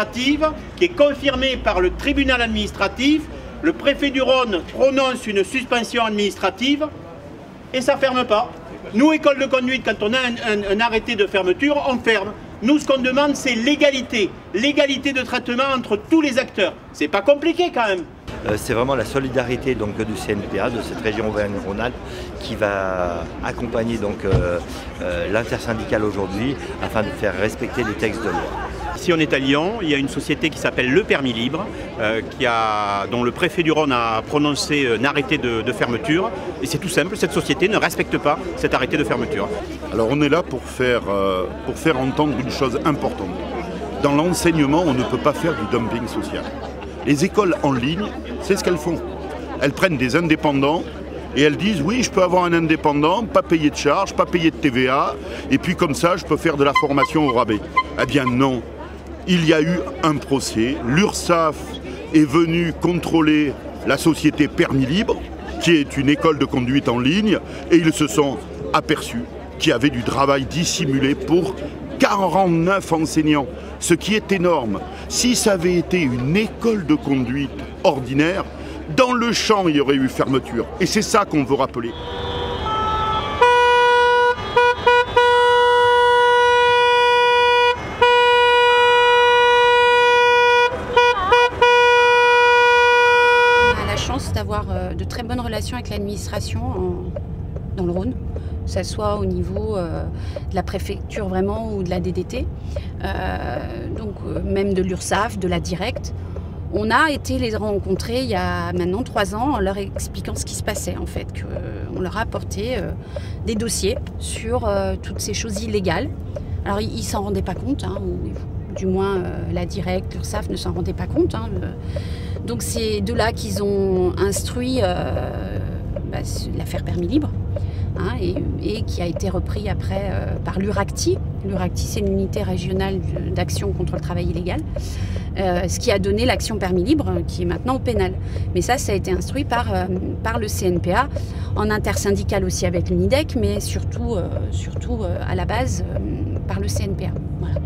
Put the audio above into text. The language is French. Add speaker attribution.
Speaker 1: administrative qui est confirmée par le tribunal administratif. Le préfet du Rhône prononce une suspension administrative et ça ne ferme pas. Nous, école de conduite, quand on a un arrêté de fermeture, on ferme. Nous, ce qu'on demande, c'est l'égalité. L'égalité de traitement entre tous les acteurs. C'est pas compliqué quand même.
Speaker 2: C'est vraiment la solidarité donc, du CNPA, de cette région Auvergne-Rhône-Alpes, qui va accompagner l'intersyndicale aujourd'hui afin de faire respecter les textes de loi.
Speaker 1: Ici on est à Lyon, il y a une société qui s'appelle Le Permis Libre, dont le préfet du Rhône a prononcé un arrêté de fermeture. Et c'est tout simple, cette société ne respecte pas cet arrêté de fermeture.
Speaker 3: Alors on est là pour faire entendre une chose importante. Dans l'enseignement, on ne peut pas faire du dumping social. Les écoles en ligne, c'est ce qu'elles font. Elles prennent des indépendants et elles disent oui, je peux avoir un indépendant, pas payer de charges, pas payer de TVA, et puis comme ça, je peux faire de la formation au rabais. Eh bien non, il y a eu un procès. L'URSSAF est venu contrôler la société Permis Libre, qui est une école de conduite en ligne, et ils se sont aperçus qu'il y avait du travail dissimulé pour 49 enseignants, ce qui est énorme. Si ça avait été une école de conduite ordinaire, dans le champ, il y aurait eu fermeture. Et c'est ça qu'on veut rappeler.
Speaker 4: On a la chance d'avoir de très bonnes relations avec l'administration dans le Rhône, que ce soit au niveau de la préfecture vraiment ou de la DDT, même de l'URSSAF, de la Directe. On a été les rencontrer il y a maintenant 3 ans en leur expliquant ce qui se passait en fait, qu'on leur a apporté des dossiers sur toutes ces choses illégales. Alors ils ne s'en rendaient pas compte, hein, ou du moins la Directe, l'URSSAF ne s'en rendait pas compte. Hein, donc c'est de là qu'ils ont instruit l'affaire Permis Libre. Hein, et qui a été repris après par l'URACTI. L'URACTI, c'est une unité régionale d'action contre le travail illégal, ce qui a donné l'action Permis Libre, qui est maintenant au pénal. Mais ça a été instruit par le CNPA, en intersyndical aussi avec l'UNIDEC, mais surtout à la base par le CNPA. Voilà.